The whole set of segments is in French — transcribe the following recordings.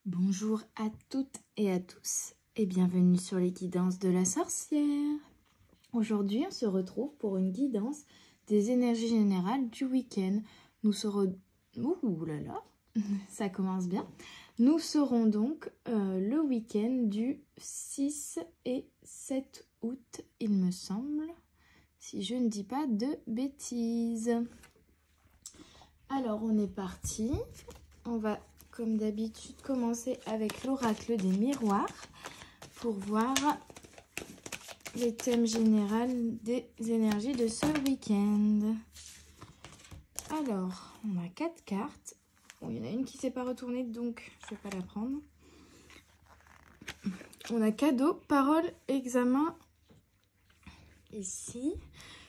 Bonjour à toutes et à tous et bienvenue sur les guidances de la sorcière. Aujourd'hui, on se retrouve pour une guidance des énergies générales du week-end. Nous serons... Ouh là là, ça commence bien. Nous serons donc le week-end du 6 et 7 août, il me semble, si je ne dis pas de bêtises. Alors, on est parti. On va, comme d'habitude, commencer avec l'oracle des miroirs pour voir les thèmes généraux des énergies de ce week-end. Alors, on a 4 cartes. Bon, il y en a une qui ne s'est pas retournée, donc je ne vais pas la prendre. On a cadeau, parole, examen, ici.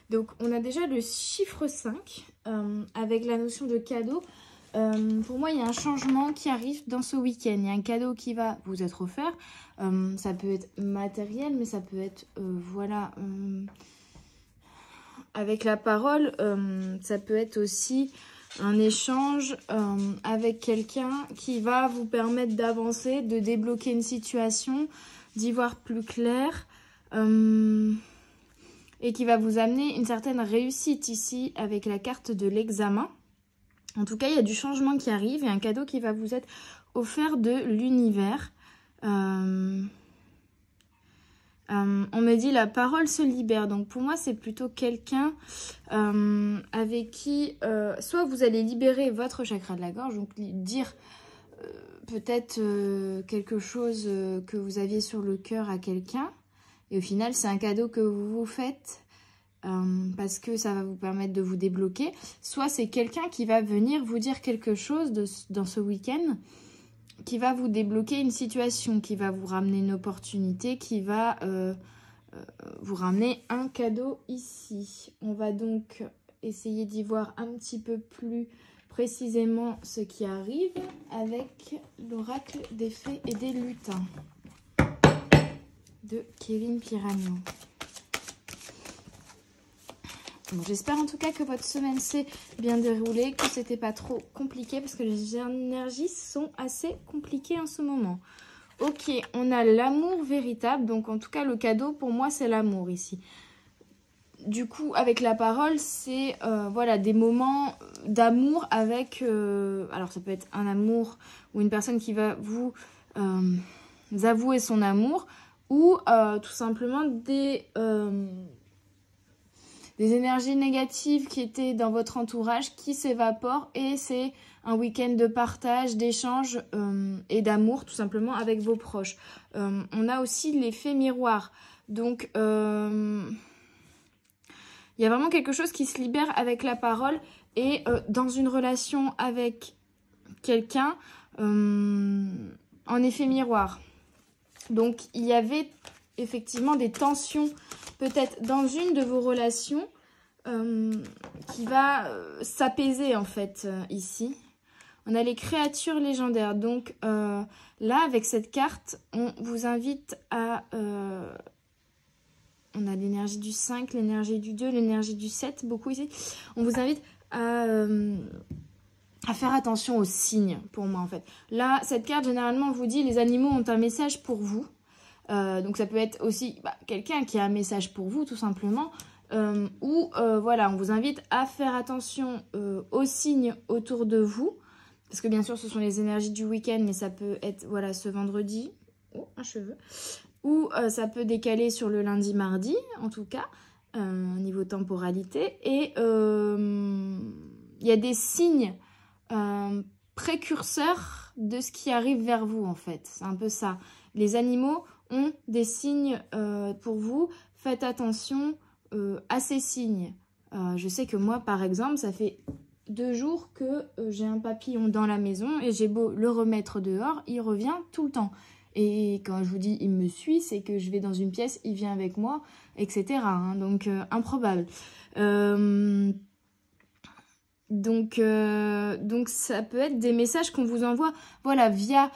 Donc, on a déjà le chiffre 5 avec la notion de cadeau. Pour moi, il y a un changement qui arrive dans ce week-end. Il y a un cadeau qui va vous être offert. Ça peut être matériel, mais ça peut être, voilà, avec la parole. Ça peut être aussi un échange avec quelqu'un qui va vous permettre d'avancer, de débloquer une situation, d'y voir plus clair. Et qui va vous amener une certaine réussite ici avec la carte de l'examen. En tout cas, il y a du changement qui arrive et un cadeau qui va vous être offert de l'univers. On me dit la parole se libère. Donc pour moi, c'est plutôt quelqu'un avec qui soit vous allez libérer votre chakra de la gorge, donc dire peut-être quelque chose que vous aviez sur le cœur à quelqu'un. Et au final, c'est un cadeau que vous vous faites parce que ça va vous permettre de vous débloquer. Soit c'est quelqu'un qui va venir vous dire quelque chose dans ce week-end qui va vous débloquer une situation, qui va vous ramener une opportunité, qui va vous ramener un cadeau ici. On va donc essayer d'y voir un petit peu plus précisément ce qui arrive avec l'oracle des fées et des lutins de Kevin Piragno. Bon, j'espère en tout cas que votre semaine s'est bien déroulée, que c'était pas trop compliqué parce que les énergies sont assez compliquées en ce moment. Ok, on a l'amour véritable, donc en tout cas le cadeau pour moi c'est l'amour ici. Du coup avec la parole c'est voilà, des moments d'amour avec, alors ça peut être un amour ou une personne qui va vous avouer son amour ou tout simplement des énergies négatives qui étaient dans votre entourage qui s'évaporent et c'est un week-end de partage, d'échange et d'amour tout simplement avec vos proches. On a aussi l'effet miroir. Donc, il y a vraiment quelque chose qui se libère avec la parole et dans une relation avec quelqu'un en effet miroir. Donc, il y avait effectivement des tensions peut-être dans une de vos relations qui va s'apaiser en fait ici. On a les créatures légendaires. Donc là, avec cette carte, on vous invite à... on a l'énergie du 5, l'énergie du 2, l'énergie du 7, beaucoup ici. On vous invite à faire attention aux signes pour moi en fait. Là, cette carte généralement vous dit les animaux ont un message pour vous. Donc ça peut être aussi quelqu'un qui a un message pour vous tout simplement ou voilà, on vous invite à faire attention aux signes autour de vous parce que bien sûr ce sont les énergies du week-end mais ça peut être voilà ce vendredi, oh un cheveu, ou ça peut décaler sur le lundi mardi en tout cas niveau temporalité et il y a des signes précurseurs de ce qui arrive vers vous en fait, c'est un peu ça. Les animaux ont des signes pour vous. Faites attention à ces signes. Je sais que moi, par exemple, ça fait 2 jours que j'ai un papillon dans la maison et j'ai beau le remettre dehors, il revient tout le temps. Et quand je vous dis il me suit, c'est que je vais dans une pièce, il vient avec moi, etc. Hein, donc, improbable. Donc, ça peut être des messages qu'on vous envoie voilà, via...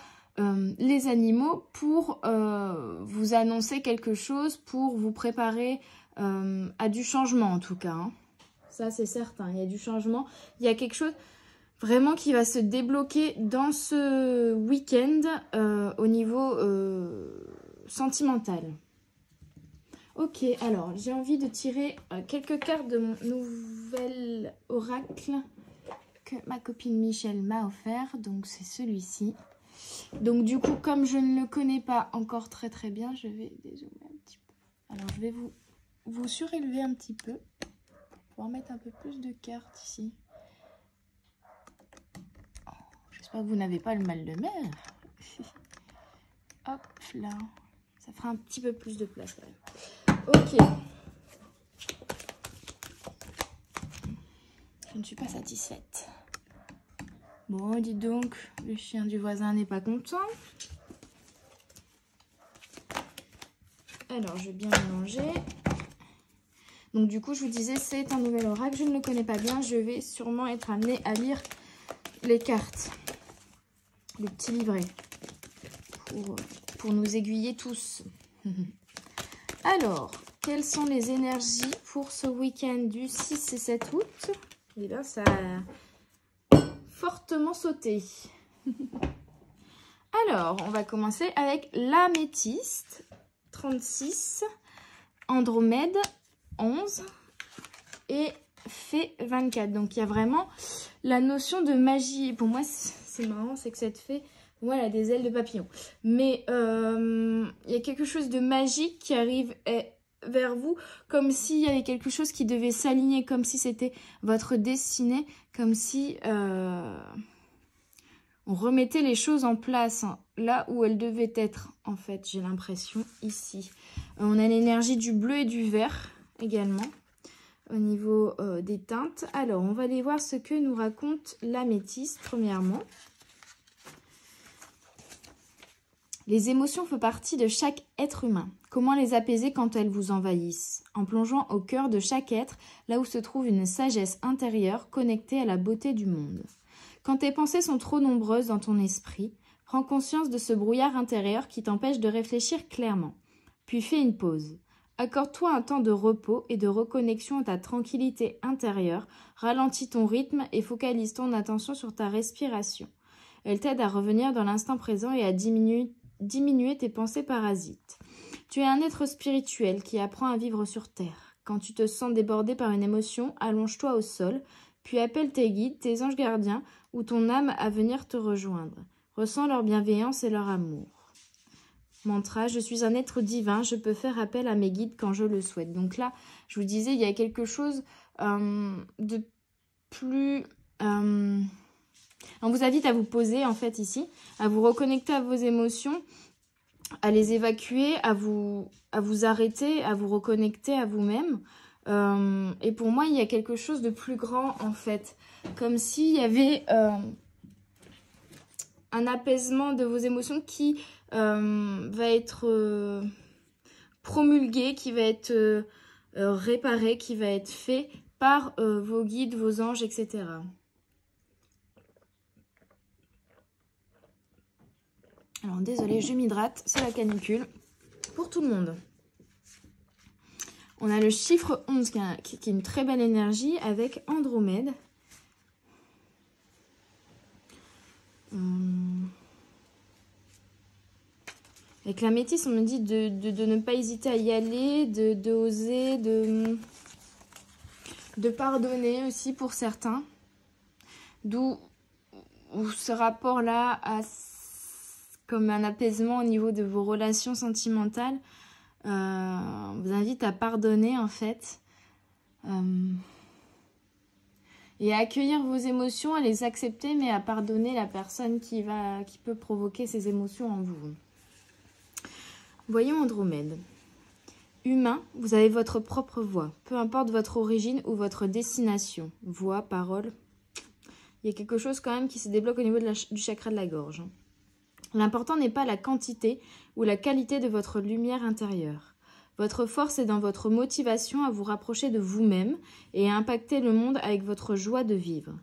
les animaux pour vous annoncer quelque chose, pour vous préparer à du changement en tout cas. Hein. Ça c'est certain, il y a du changement, il y a quelque chose vraiment qui va se débloquer dans ce week-end au niveau sentimental. Ok, alors j'ai envie de tirer quelques cartes de mon nouvel oracle que ma copine Michel m'a offert. Donc c'est celui-ci. Donc du coup, comme je ne le connais pas encore très très bien, je vais dézoomer un petit peu. Alors je vais vous surélever un petit peu pour pouvoir mettre un peu plus de cartes ici. Oh, j'espère que vous n'avez pas le mal de mer. Hop là, ça fera un petit peu plus de place quand même. Ok. Je ne suis pas satisfaite. Bon, dis donc, le chien du voisin n'est pas content. Alors, je vais bien mélanger. Donc, du coup, je vous disais, c'est un nouvel oracle. Je ne le connais pas bien. Je vais sûrement être amenée à lire les cartes. Le petit livret. Pour nous aiguiller tous. Alors, quelles sont les énergies pour ce week-end du 6 et 7 août? Eh bien, ça a fortement sauté. Alors, on va commencer avec l'améthyste, 36, Andromède, 11 et Fée, 24. Donc, il y a vraiment la notion de magie. Pour moi, c'est marrant, c'est que cette fée, pour moi, elle a des ailes de papillon. Mais il y a quelque chose de magique qui arrive vers vous, comme s'il y avait quelque chose qui devait s'aligner, comme si c'était votre destinée, comme si on remettait les choses en place, hein, là où elles devaient être, en fait, j'ai l'impression, ici. On a l'énergie du bleu et du vert, également, au niveau des teintes. Alors, on va aller voir ce que nous raconte l'améthyste, premièrement. Les émotions font partie de chaque être humain. Comment les apaiser quand elles vous envahissent? En plongeant au cœur de chaque être, là où se trouve une sagesse intérieure connectée à la beauté du monde. Quand tes pensées sont trop nombreuses dans ton esprit, prends conscience de ce brouillard intérieur qui t'empêche de réfléchir clairement. Puis fais une pause. Accorde-toi un temps de repos et de reconnexion à ta tranquillité intérieure, ralentis ton rythme et focalise ton attention sur ta respiration. Elle t'aide à revenir dans l'instant présent et à diminuer tes pensées parasites. Tu es un être spirituel qui apprend à vivre sur Terre. Quand tu te sens débordé par une émotion, allonge-toi au sol, puis appelle tes guides, tes anges gardiens ou ton âme à venir te rejoindre. Ressens leur bienveillance et leur amour. Mantra, je suis un être divin, je peux faire appel à mes guides quand je le souhaite. Donc là, je vous disais, il y a quelque chose de plus... On vous invite à vous poser en fait ici, à vous reconnecter à vos émotions, à les évacuer, à vous arrêter, à vous reconnecter à vous-même. Et pour moi, il y a quelque chose de plus grand en fait. Comme s'il y avait un apaisement de vos émotions qui va être promulgué, qui va être réparé, qui va être fait par vos guides, vos anges, etc. Alors désolé, je m'hydrate, c'est la canicule pour tout le monde. On a le chiffre 11 qui est une très belle énergie avec Andromède. Avec la métisse, on me dit de ne pas hésiter à y aller, de oser, de pardonner aussi pour certains. D'où ce rapport-là a comme un apaisement au niveau de vos relations sentimentales. On vous invite à pardonner en fait. Et à accueillir vos émotions, à les accepter, mais à pardonner la personne qui peut provoquer ces émotions en vous. Voyons Andromède. Humain, vous avez votre propre voix, peu importe votre origine ou votre destination. Voix, parole. Il y a quelque chose quand même qui se débloque au niveau du chakra de la gorge. L'important n'est pas la quantité ou la qualité de votre lumière intérieure. Votre force est dans votre motivation à vous rapprocher de vous-même et à impacter le monde avec votre joie de vivre.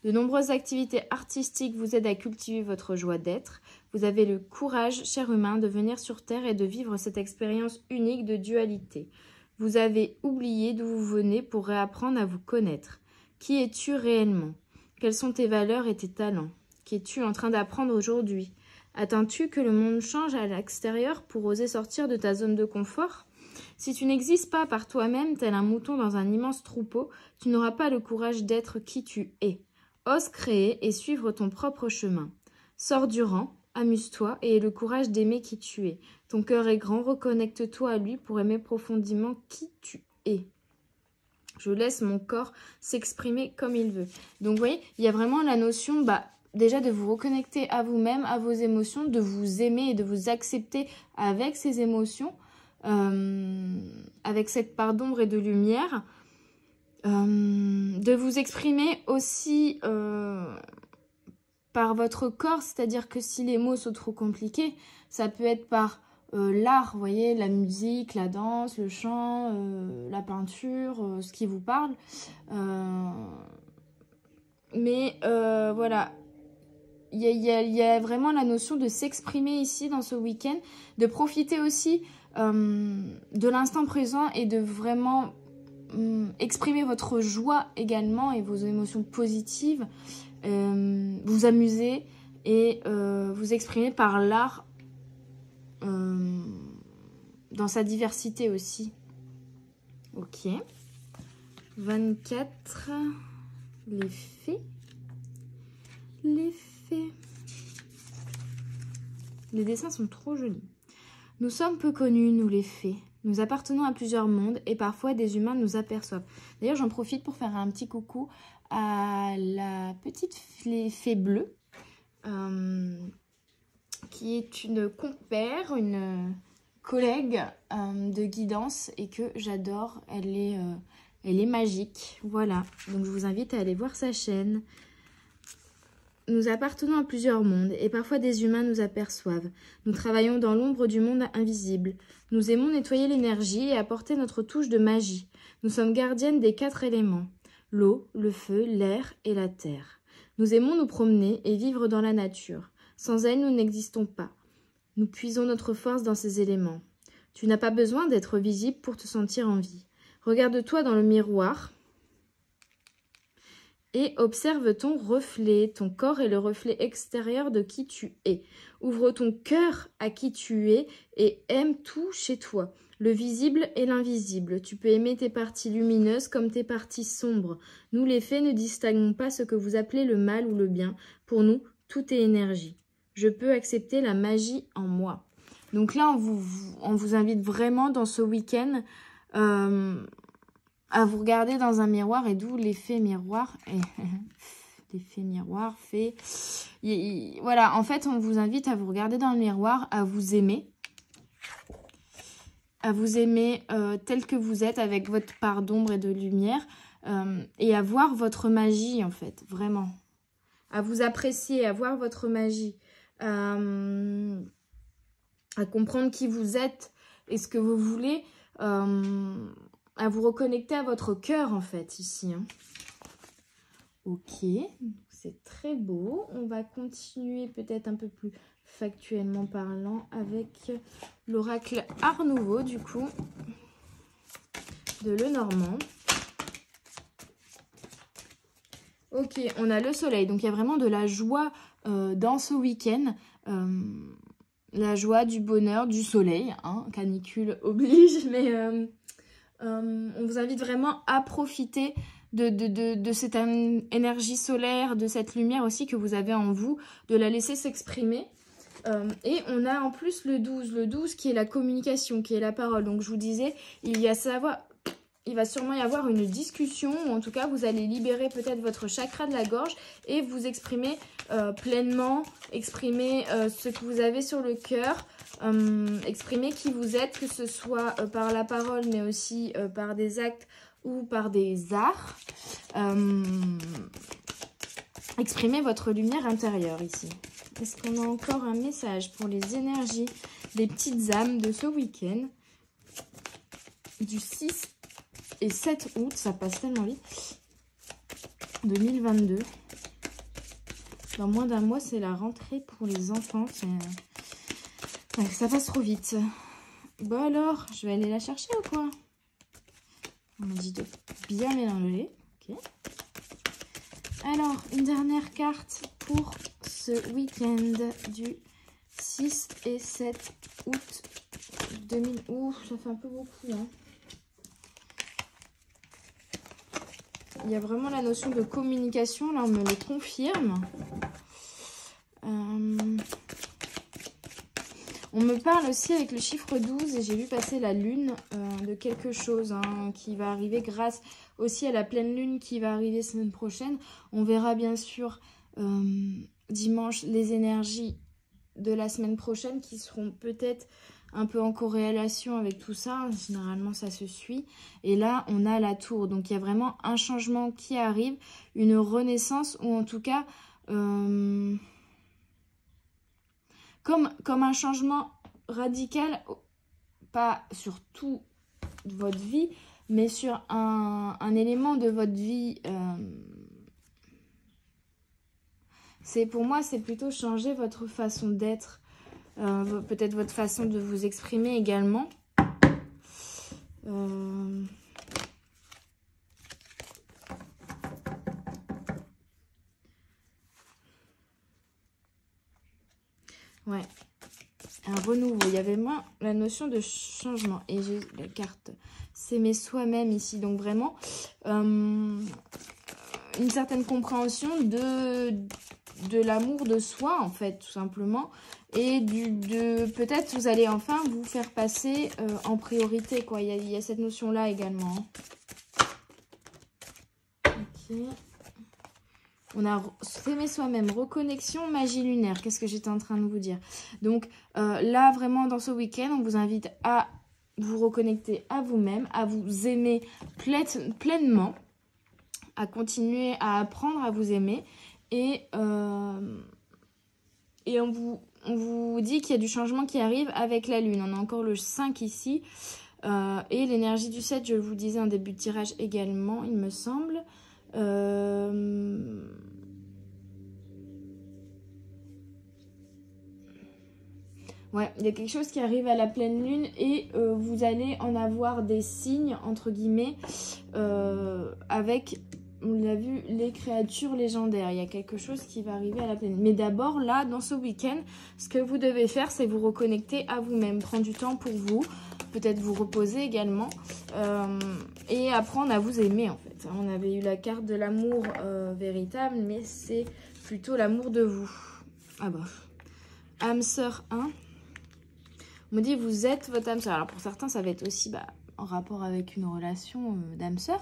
De nombreuses activités artistiques vous aident à cultiver votre joie d'être. Vous avez le courage, cher humain, de venir sur Terre et de vivre cette expérience unique de dualité. Vous avez oublié d'où vous venez pour réapprendre à vous connaître. Qui es-tu réellement ? Quelles sont tes valeurs et tes talents? Qu'es-tu en train d'apprendre aujourd'hui? Attends-tu que le monde change à l'extérieur pour oser sortir de ta zone de confort? Si tu n'existes pas par toi-même, tel un mouton dans un immense troupeau, tu n'auras pas le courage d'être qui tu es. Ose créer et suivre ton propre chemin. Sors du rang, amuse-toi et aie le courage d'aimer qui tu es. Ton cœur est grand, reconnecte-toi à lui pour aimer profondément qui tu es. Je laisse mon corps s'exprimer comme il veut. Donc, vous voyez, il y a vraiment la notion, déjà de vous reconnecter à vous-même, à vos émotions, de vous aimer et de vous accepter avec ces émotions, avec cette part d'ombre et de lumière, de vous exprimer aussi par votre corps, c'est-à-dire que si les mots sont trop compliqués, ça peut être par l'art, vous voyez, la musique, la danse, le chant, la peinture, ce qui vous parle. Mais voilà, il y a vraiment la notion de s'exprimer ici dans ce week-end, de profiter aussi de l'instant présent et de vraiment exprimer votre joie également et vos émotions positives, vous amuser et vous exprimer par l'art dans sa diversité aussi. Ok. 24. Les fées. Les fées. Les dessins sont trop jolis. Nous sommes peu connus, nous les fées. Nous appartenons à plusieurs mondes et parfois des humains nous aperçoivent. D'ailleurs, j'en profite pour faire un petit coucou à la petite fée bleue, qui est une compère, une collègue de guidance et que j'adore. Elle est magique. Voilà, donc je vous invite à aller voir sa chaîne. Nous appartenons à plusieurs mondes et parfois des humains nous aperçoivent. Nous travaillons dans l'ombre du monde invisible. Nous aimons nettoyer l'énergie et apporter notre touche de magie. Nous sommes gardiennes des 4 éléments: l'eau, le feu, l'air et la terre. Nous aimons nous promener et vivre dans la nature. Sans elle, nous n'existons pas. Nous puisons notre force dans ces éléments. Tu n'as pas besoin d'être visible pour te sentir en vie. Regarde-toi dans le miroir et observe ton reflet. Ton corps est le reflet extérieur de qui tu es. Ouvre ton cœur à qui tu es et aime tout chez toi, le visible et l'invisible. Tu peux aimer tes parties lumineuses comme tes parties sombres. Nous, les fées, ne distinguons pas ce que vous appelez le mal ou le bien. Pour nous, tout est énergie. Je peux accepter la magie en moi. Donc là, on vous invite vraiment dans ce week-end à vous regarder dans un miroir, et d'où l'effet miroir. L'effet miroir fait... Voilà, en fait, on vous invite à vous regarder dans le miroir, à vous aimer. À vous aimer tel que vous êtes, avec votre part d'ombre et de lumière. Et à voir votre magie, en fait, vraiment. À vous apprécier, à voir votre magie. À comprendre qui vous êtes et ce que vous voulez. À vous reconnecter à votre cœur, en fait, ici. Hein. Ok, c'est très beau. On va continuer peut-être un peu plus factuellement parlant avec l'oracle Art Nouveau, du coup, de Lenormand. Ok, on a le soleil. Donc, il y a vraiment de la joie dans ce week-end. La joie, du bonheur, du soleil. Hein, canicule oblige, mais... on vous invite vraiment à profiter de cette énergie solaire, de cette lumière aussi que vous avez en vous, de la laisser s'exprimer. Et on a en plus le 12 qui est la communication, qui est la parole. Donc je vous disais, il va sûrement y avoir une discussion, ou en tout cas vous allez libérer peut-être votre chakra de la gorge et vous exprimer pleinement, exprimer ce que vous avez sur le cœur, exprimer qui vous êtes, que ce soit par la parole mais aussi par des actes ou par des arts. Exprimez votre lumière intérieure ici. Est-ce qu'on a encore un message pour les énergies des petites âmes de ce week-end du 6 et 7 août, ça passe tellement vite, 2022. Dans moins d'un mois, c'est la rentrée pour les enfants. Ouais, ça passe trop vite. Bon alors, je vais aller la chercher ou quoi? On m'a dit de bien mélanger. Ok. Alors, une dernière carte pour ce week-end du 6 et 7 août 2000. Ouh, ça fait un peu beaucoup, hein. Il y a vraiment la notion de communication, là on me le confirme. On me parle aussi avec le chiffre 12 et j'ai vu passer la lune de quelque chose hein, qui va arriver grâce aussi à la pleine lune qui va arriver semaine prochaine. On verra bien sûr dimanche les énergies de la semaine prochaine qui seront peut-être un peu en corrélation avec tout ça. Généralement, ça se suit. Et là, on a la tour. Donc, il y a vraiment un changement qui arrive, une renaissance ou en tout cas... Comme un changement radical, pas sur toute votre vie, mais sur un élément de votre vie. Pour moi, c'est plutôt changer votre façon d'être, peut-être votre façon de vous exprimer également. Ouais, un renouveau. Il y avait moins la notion de changement. Et j'ai la carte s'aimer soi-même ici. Donc vraiment, une certaine compréhension de l'amour de soi, en fait, tout simplement. Et peut-être vous allez enfin vous faire passer en priorité, quoi. Il y a cette notion-là également. Ok. On a s'aimer soi-même, reconnexion, magie lunaire. Qu'est-ce que j'étais en train de vous dire? Donc là, vraiment, dans ce week-end, on vous invite à vous reconnecter à vous-même, à vous aimer pleinement, à continuer à apprendre à vous aimer. Et on vous dit qu'il y a du changement qui arrive avec la lune. On a encore le 5 ici. Et l'énergie du 7, je vous disais en début de tirage également, il me semble. Ouais, il y a quelque chose qui arrive à la pleine lune et vous allez en avoir des signes, entre guillemets, avec, on l'a vu, les créatures légendaires. Il y a quelque chose qui va arriver à la pleine lune. Mais d'abord, là, dans ce week-end, ce que vous devez faire, c'est vous reconnecter à vous-même, prendre du temps pour vous, peut-être vous reposer également, et apprendre à vous aimer, en fait. On avait eu la carte de l'amour véritable, mais c'est plutôt l'amour de vous. Ah bah, âme sœur 1. On me dit, vous êtes votre âme sœur. Alors, pour certains, ça va être aussi en rapport avec une relation d'âme sœur.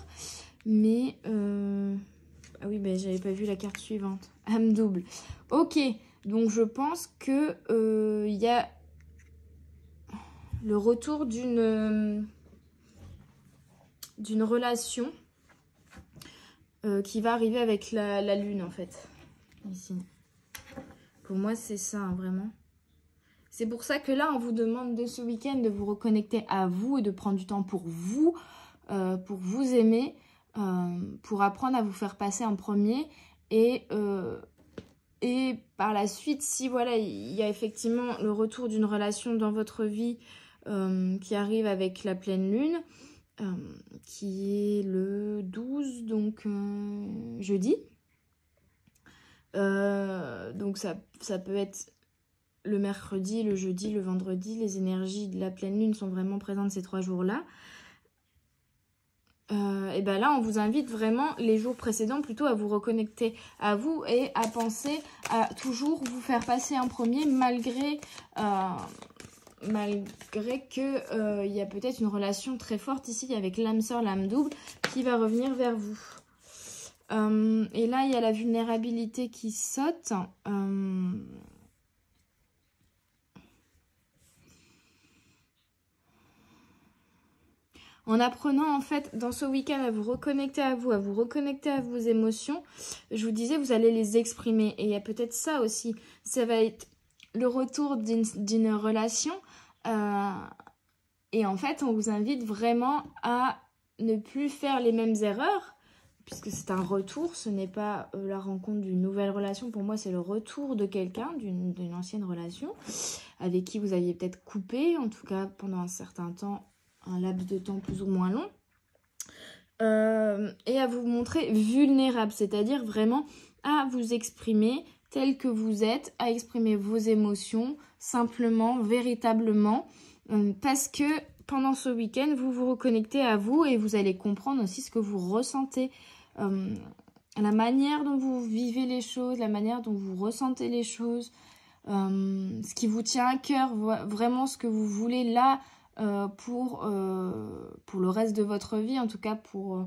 Mais, ah oui, j'avais pas vu la carte suivante. Âme double. Ok, donc je pense que il y a le retour d'une relation qui va arriver avec la lune, en fait. Ici. Pour moi, c'est ça, hein, vraiment. C'est pour ça que là, on vous demande de ce week-end de vous reconnecter à vous et de prendre du temps pour vous aimer, pour apprendre à vous faire passer en premier. Et par la suite, si voilà, il y a effectivement le retour d'une relation dans votre vie qui arrive avec la pleine lune, qui est le 12, donc jeudi. Donc ça peut être le mercredi, le jeudi, le vendredi. Les énergies de la pleine lune sont vraiment présentes ces 3 jours-là. Et ben là, on vous invite vraiment les jours précédents plutôt à vous reconnecter à vous et à penser à toujours vous faire passer en premier malgré que y a peut-être une relation très forte ici avec l'âme sœur, l'âme double qui va revenir vers vous. Et là, il y a la vulnérabilité qui saute. En apprenant en fait dans ce week-end à vous reconnecter à vous reconnecter à vos émotions, je vous disais, vous allez les exprimer. Et il y a peut-être ça aussi, ça va être le retour d'une relation. Et en fait, on vous invite vraiment à ne plus faire les mêmes erreurs, puisque c'est un retour, ce n'est pas la rencontre d'une nouvelle relation. Pour moi, c'est le retour de quelqu'un, d'une ancienne relation, avec qui vous aviez peut-être coupé, en tout cas pendant un certain temps, un laps de temps plus ou moins long. et à vous montrer vulnérable, c'est-à-dire vraiment à vous exprimer tel que vous êtes, à exprimer vos émotions simplement, véritablement, parce que pendant ce week-end, vous vous reconnectez à vous et vous allez comprendre aussi ce que vous ressentez, la manière dont vous vivez les choses, la manière dont vous ressentez les choses, ce qui vous tient à cœur, vraiment ce que vous voulez là pour le reste de votre vie, en tout cas pour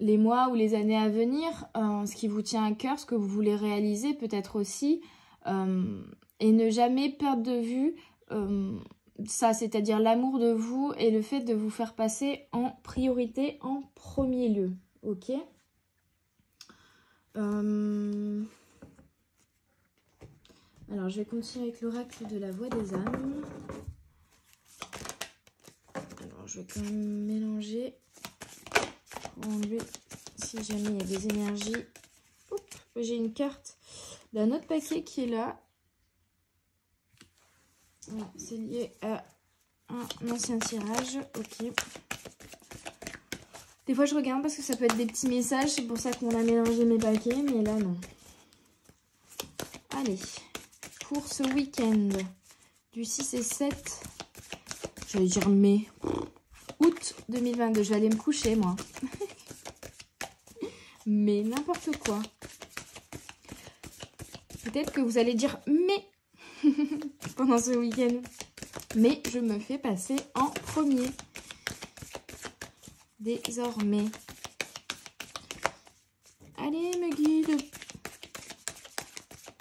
les mois ou les années à venir, ce qui vous tient à cœur, ce que vous voulez réaliser peut-être aussi, et ne jamais perdre de vue ça, c'est-à-dire l'amour de vous et le fait de vous faire passer en priorité, en premier lieu, ok? Alors, je vais continuer avec l'oracle de la voix des âmes. Alors, je vais quand même mélanger pour enlever si jamais il y a des énergies. J'ai une carte d'un autre paquet qui est là. C'est lié à un ancien tirage. Ok. Des fois, je regarde parce que ça peut être des petits messages. C'est pour ça qu'on a mélangé mes paquets. Mais là, non. Allez. Pour ce week-end du 6 et 7, j'allais dire mai, août 2022. Je vais aller me coucher, moi. Mais n'importe quoi. Peut-être que vous allez dire mais pendant ce week-end. Mais je me fais passer en premier. Désormais. Allez, me guide.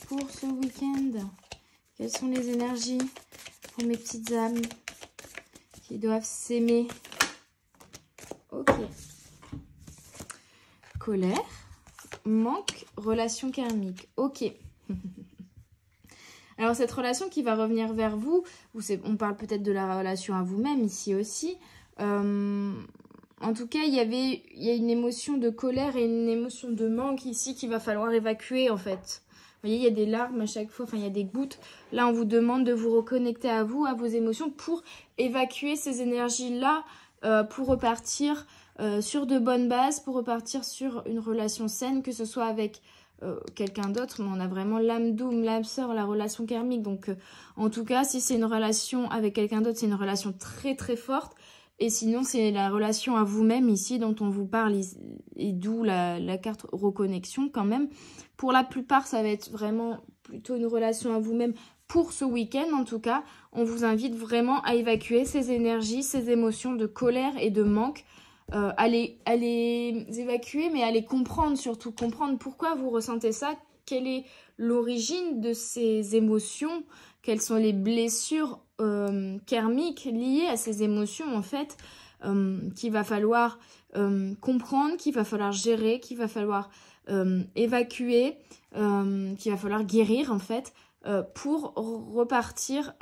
Pour ce week-end, quelles sont les énergies pour mes petites âmes qui doivent s'aimer? Ok. Colère, manque, relation karmique. Ok. Alors, cette relation qui va revenir vers vous, on parle peut-être de la relation à vous-même ici aussi. En tout cas, il y a une émotion de colère et une émotion de manque ici qu'il va falloir évacuer en fait. Vous voyez, il y a des larmes à chaque fois, enfin il y a des gouttes. Là, on vous demande de vous reconnecter à vous, à vos émotions pour évacuer ces énergies-là, pour repartir sur de bonnes bases, pour repartir sur une relation saine, que ce soit avec quelqu'un d'autre, mais on a vraiment l'âme double, l'âme sœur, la relation karmique. Donc, en tout cas, si c'est une relation avec quelqu'un d'autre, c'est une relation très très forte. Et sinon, c'est la relation à vous-même ici dont on vous parle, et d'où la carte reconnexion quand même. Pour la plupart, ça va être vraiment plutôt une relation à vous-même pour ce week-end. En tout cas, on vous invite vraiment à évacuer ces énergies, ces émotions de colère et de manque. À les évacuer, mais à les comprendre, surtout comprendre pourquoi vous ressentez ça, quelle est l'origine de ces émotions, quelles sont les blessures karmiques liées à ces émotions en fait, qu'il va falloir comprendre, qu'il va falloir gérer, qu'il va falloir évacuer, qu'il va falloir guérir en fait, pour repartir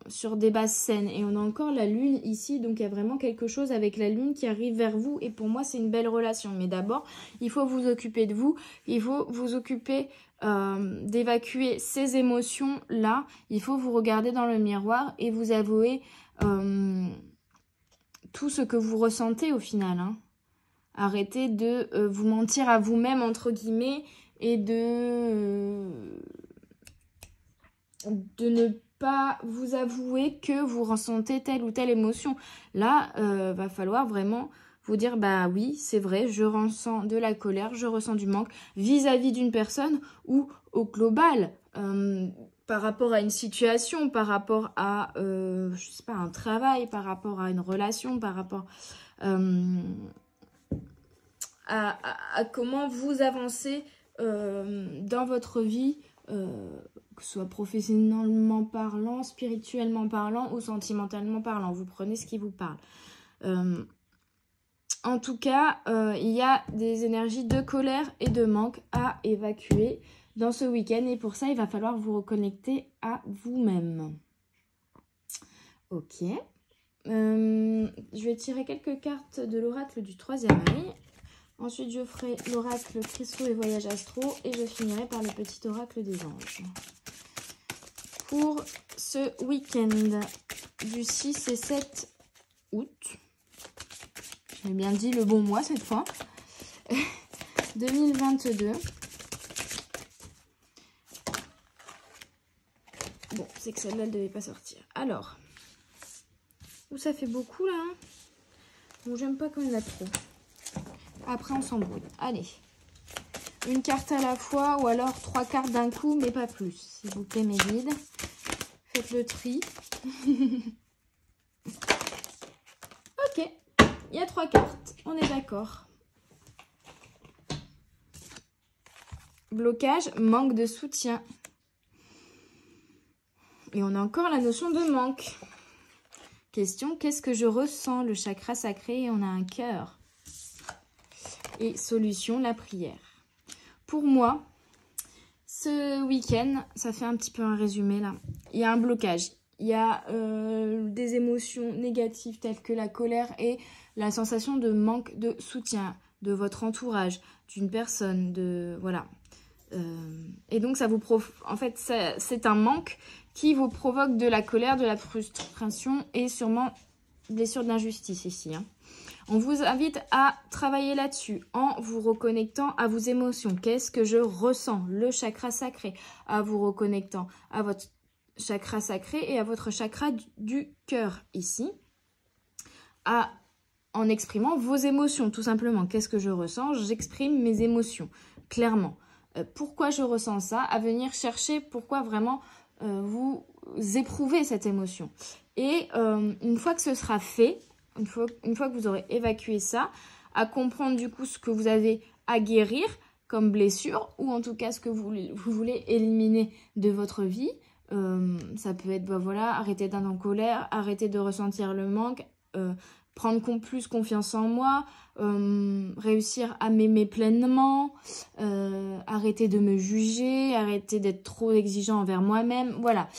sur des bases saines. Et on a encore la lune ici, donc il y a vraiment quelque chose avec la lune qui arrive vers vous, et pour moi c'est une belle relation. Mais d'abord, il faut vous occuper de vous, il faut vous occuper d'évacuer ces émotions-là, il faut vous regarder dans le miroir et vous avouer tout ce que vous ressentez au final, hein. Arrêtez de vous mentir à vous-même, entre guillemets, et de ne pas vous avouer que vous ressentez telle ou telle émotion. Là, va falloir vraiment vous dire, bah oui, c'est vrai, je ressens de la colère, je ressens du manque vis-à-vis d'une personne ou au global, par rapport à une situation, par rapport à, je sais pas, un travail, par rapport à une relation, par rapport à comment vous avancez dans votre vie, que ce soit professionnellement parlant, spirituellement parlant ou sentimentalement parlant. Vous prenez ce qui vous parle. En tout cas, il y a des énergies de colère et de manque à évacuer dans ce week-end. Et pour ça, il va falloir vous reconnecter à vous-même. Ok. Je vais tirer quelques cartes de l'oracle du troisième œil. Ensuite, je ferai l'oracle cristaux et voyage astro. Et je finirai par le petit oracle des anges. Pour ce week-end du 6 et 7 août. J'ai bien dit le bon mois cette fois. 2022. Bon, c'est que celle-là, elle ne devait pas sortir. Alors, où ça fait beaucoup là, hein. Bon, j'aime pas quand il y en a trop. Après, on s'embrouille. Allez. Une carte à la fois ou alors 3 cartes d'un coup, mais pas plus. S'il vous plaît, mes guides. Faites le tri. Ok. Il y a 3 cartes. On est d'accord. Blocage, manque de soutien. Et on a encore la notion de manque. Question, qu'est-ce que je ressens? Le chakra sacré, et on a un cœur. Et solution, la prière. Pour moi, ce week-end, ça fait un petit peu un résumé là. Il y a un blocage. Il y a des émotions négatives telles que la colère et la sensation de manque de soutien de votre entourage, d'une personne, de voilà. Et donc ça vous en fait c'est un manque qui vous provoque de la colère, de la frustration et sûrement blessure d'injustice ici. Hein. On vous invite à travailler là-dessus en vous reconnectant à vos émotions. Qu'est-ce que je ressens? Le chakra sacré. À vous reconnectant à votre chakra sacré et à votre chakra du cœur ici. En exprimant vos émotions tout simplement. Qu'est-ce que je ressens? J'exprime mes émotions clairement. Pourquoi je ressens ça? À venir chercher pourquoi vraiment vous éprouvez cette émotion. Et une fois que ce sera fait, une fois que vous aurez évacué ça, à comprendre du coup ce que vous avez à guérir comme blessure, ou en tout cas ce que vous voulez éliminer de votre vie. Ça peut être, voilà, arrêter d'être en colère, arrêter de ressentir le manque, prendre plus confiance en moi, réussir à m'aimer pleinement, arrêter de me juger, arrêter d'être trop exigeant envers moi-même, voilà.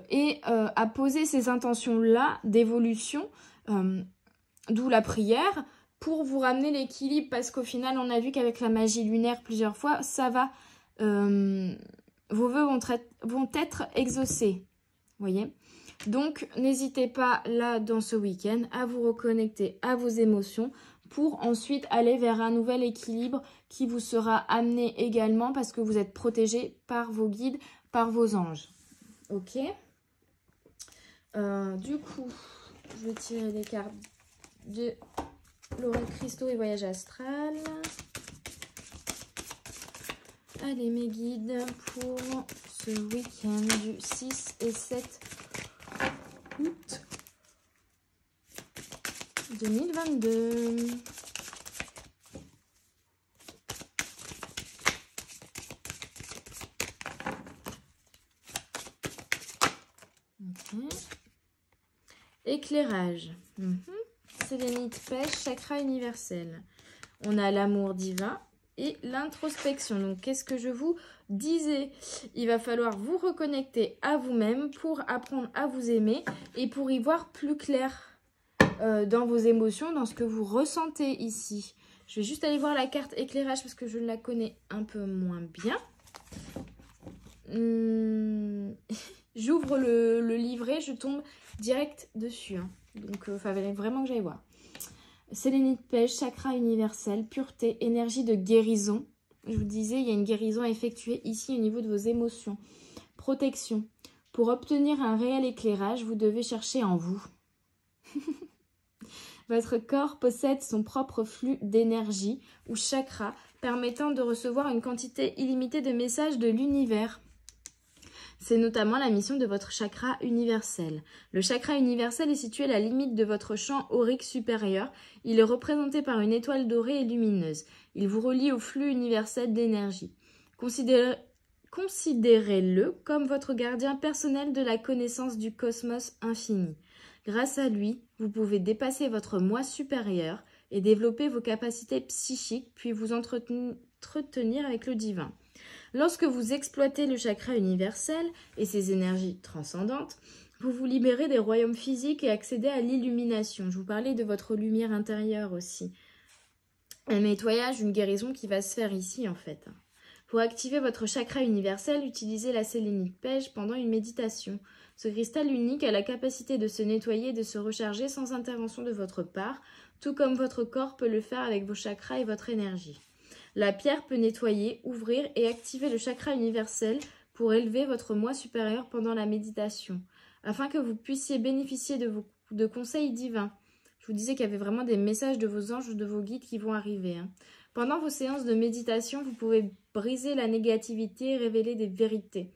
Et à poser ces intentions-là d'évolution, d'où la prière, pour vous ramener l'équilibre, parce qu'au final, on a vu qu'avec la magie lunaire, plusieurs fois, ça va, vos vœux vont être exaucés, voyez. Donc, n'hésitez pas, là, dans ce week-end, à vous reconnecter à vos émotions pour ensuite aller vers un nouvel équilibre qui vous sera amené également parce que vous êtes protégé par vos guides, par vos anges. Ok. Du coup, je vais tirer les cartes de l'oracle cristaux et voyage astral. Allez, mes guides, pour ce week-end du 6 et 7 août 2022. Okay. Éclairage. Sélénite pêche, chakra universel. On a l'amour divin et l'introspection. Donc, qu'est-ce que je vous disais? Il va falloir vous reconnecter à vous-même pour apprendre à vous aimer et pour y voir plus clair dans vos émotions, dans ce que vous ressentez ici. Je vais juste aller voir la carte éclairage parce que je la connais un peu moins bien. J'ouvre le livret, je tombe direct dessus. Hein. Donc, il fallait vraiment que j'aille voir. Sélénite pêche, chakra universel, pureté, énergie de guérison. Je vous disais, il y a une guérison à effectuer ici au niveau de vos émotions. Protection. Pour obtenir un réel éclairage, vous devez chercher en vous. Votre corps possède son propre flux d'énergie ou chakra permettant de recevoir une quantité illimitée de messages de l'univers. C'est notamment la mission de votre chakra universel. Le chakra universel est situé à la limite de votre champ aurique supérieur. Il est représenté par une étoile dorée et lumineuse. Il vous relie au flux universel d'énergie. Considérez-le comme votre gardien personnel de la connaissance du cosmos infini. Grâce à lui, vous pouvez dépasser votre moi supérieur et développer vos capacités psychiques, puis vous entretenir avec le divin. Lorsque vous exploitez le chakra universel et ses énergies transcendantes, vous vous libérez des royaumes physiques et accédez à l'illumination. Je vous parlais de votre lumière intérieure aussi. Un nettoyage, une guérison qui va se faire ici en fait. Pour activer votre chakra universel, utilisez la sélénite pêche pendant une méditation. Ce cristal unique a la capacité de se nettoyer et de se recharger sans intervention de votre part. tout comme votre corps peut le faire avec vos chakras et votre énergie. La pierre peut nettoyer, ouvrir et activer le chakra universel pour élever votre moi supérieur pendant la méditation, afin que vous puissiez bénéficier de conseils divins. Je vous disais qu'il y avait vraiment des messages de vos anges ou de vos guides qui vont arriver. Pendant vos séances de méditation, vous pouvez briser la négativité et révéler des vérités.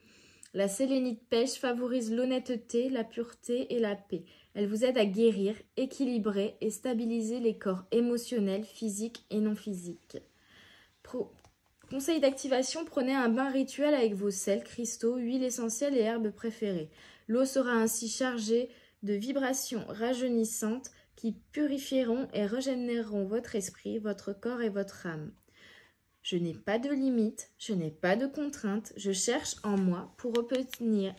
La sélénite pêche favorise l'honnêteté, la pureté et la paix. Elle vous aide à guérir, équilibrer et stabiliser les corps émotionnels, physiques et non physiques. Conseil d'activation, prenez un bain rituel avec vos sels, cristaux, huiles essentielles et herbes préférées. L'eau sera ainsi chargée de vibrations rajeunissantes qui purifieront et régénéreront votre esprit, votre corps et votre âme. Je n'ai pas de limites, je n'ai pas de contraintes, je cherche en moi pour obtenir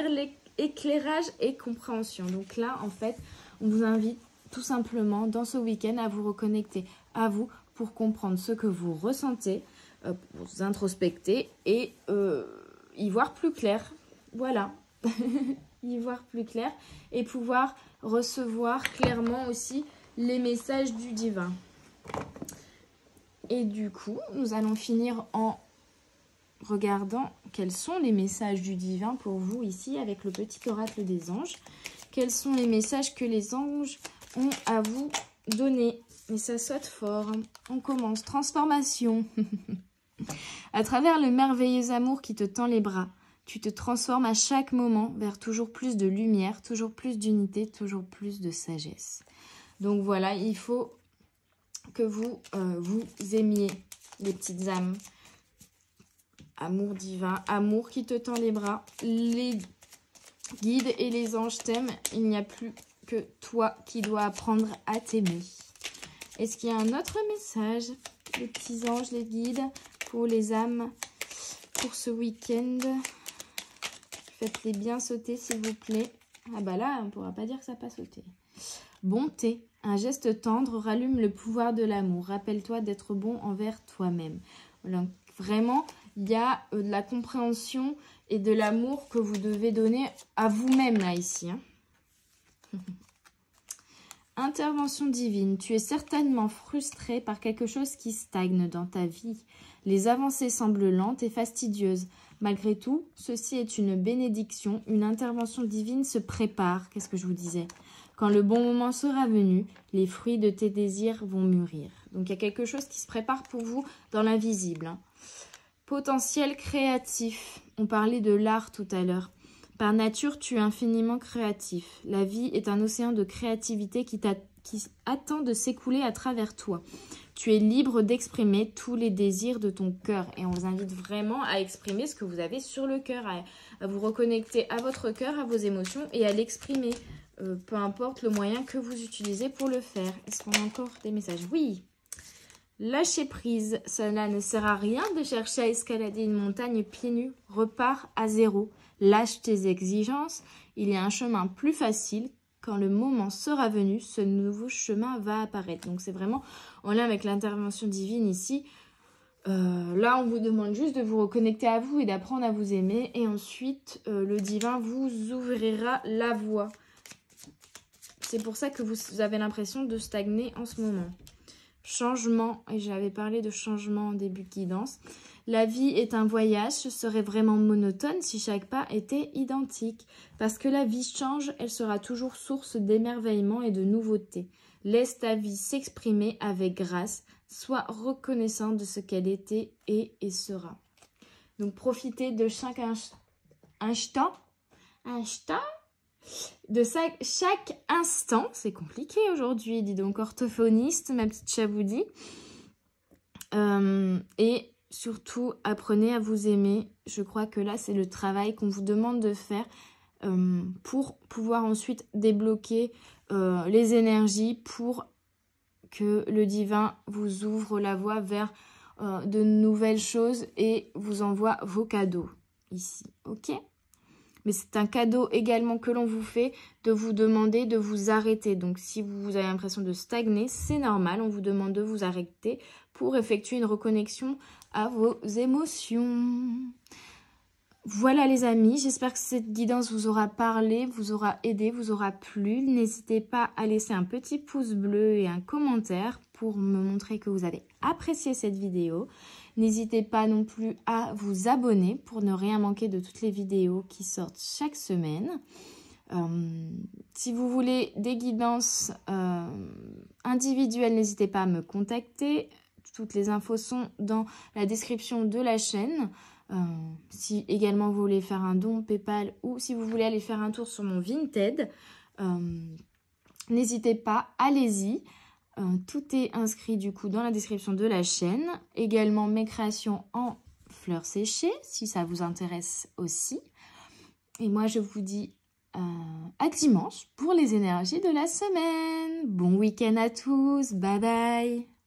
l'éclairage et compréhension. Donc là, en fait, on vous invite tout simplement dans ce week-end à vous reconnecter à vous pour comprendre ce que vous ressentez, vous introspecter et y voir plus clair. Voilà, y voir plus clair et pouvoir recevoir clairement aussi les messages du divin. Et du coup, nous allons finir en regardant quels sont les messages du divin pour vous ici avec le petit oracle des anges. Quels sont les messages que les anges ont à vous donner? Et ça saute fort. On commence. Transformation. À travers le merveilleux amour qui te tend les bras, tu te transformes à chaque moment vers toujours plus de lumière, toujours plus d'unité, toujours plus de sagesse. Donc voilà, il faut que vous aimiez les petites âmes. Amour divin, amour qui te tend les bras. Les guides et les anges t'aiment. Il n'y a plus que toi qui dois apprendre à t'aimer. Est-ce qu'il y a un autre message, les petits anges, les guides, pour les âmes, pour ce week-end? Faites-les bien sauter, s'il vous plaît. Ah bah là, on ne pourra pas dire que ça n'a pas sauté. Bonté, un geste tendre rallume le pouvoir de l'amour. Rappelle-toi d'être bon envers toi-même. Donc, vraiment, il y a de la compréhension et de l'amour que vous devez donner à vous-même, là, ici. Intervention divine. Tu es certainement frustré par quelque chose qui stagne dans ta vie. Les avancées semblent lentes et fastidieuses. Malgré tout, ceci est une bénédiction. Une intervention divine se prépare. Qu'est-ce que je vous disais? Quand le bon moment sera venu, les fruits de tes désirs vont mûrir. Donc, il y a quelque chose qui se prépare pour vous dans l'invisible. Potentiel créatif. On parlait de l'art tout à l'heure. Par nature, tu es infiniment créatif. La vie est un océan de créativité qui attend de s'écouler à travers toi. Tu es libre d'exprimer tous les désirs de ton cœur. Et on vous invite vraiment à exprimer ce que vous avez sur le cœur, à vous reconnecter à votre cœur, à vos émotions et à l'exprimer. Peu importe le moyen que vous utilisez pour le faire. Est-ce qu'on a encore des messages? Oui. Lâcher prise. Cela ne sert à rien de chercher à escalader une montagne pieds nus. Repars à zéro. Lâche tes exigences. Il y a un chemin plus facile. Quand le moment sera venu, ce nouveau chemin va apparaître. Donc c'est vraiment en lien avec l'intervention divine ici. Là, on vous demande juste de vous reconnecter à vous et d'apprendre à vous aimer. Et ensuite, le divin vous ouvrira la voie. C'est pour ça que vous avez l'impression de stagner en ce moment. Changement, et j'avais parlé de changement en début de guidance. La vie est un voyage, ce serait vraiment monotone si chaque pas était identique. Parce que la vie change, elle sera toujours source d'émerveillement et de nouveautés. Laisse ta vie s'exprimer avec grâce. Sois reconnaissant de ce qu'elle était et sera. Donc profitez de chaque instant. De chaque instant, c'est compliqué aujourd'hui, dis donc orthophoniste, ma petite Chaboudi. Et surtout, apprenez à vous aimer. Je crois que là, c'est le travail qu'on vous demande de faire pour pouvoir ensuite débloquer les énergies pour que le divin vous ouvre la voie vers de nouvelles choses et vous envoie vos cadeaux ici, ok ? Mais c'est un cadeau également que l'on vous fait de vous demander de vous arrêter. Donc, si vous avez l'impression de stagner, c'est normal. On vous demande de vous arrêter pour effectuer une reconnexion à vos émotions. Voilà les amis, j'espère que cette guidance vous aura parlé, vous aura aidé, vous aura plu. N'hésitez pas à laisser un petit pouce bleu et un commentaire pour me montrer que vous avez apprécié cette vidéo. N'hésitez pas non plus à vous abonner pour ne rien manquer de toutes les vidéos qui sortent chaque semaine. Si vous voulez des guidances individuelles, n'hésitez pas à me contacter. Toutes les infos sont dans la description de la chaîne. Si également vous voulez faire un don PayPal ou si vous voulez aller faire un tour sur mon Vinted, n'hésitez pas, allez-y. Tout est inscrit du coup dans la description de la chaîne. Également mes créations en fleurs séchées, si ça vous intéresse aussi. Et moi je vous dis à dimanche pour les énergies de la semaine. Bon week-end à tous, bye bye.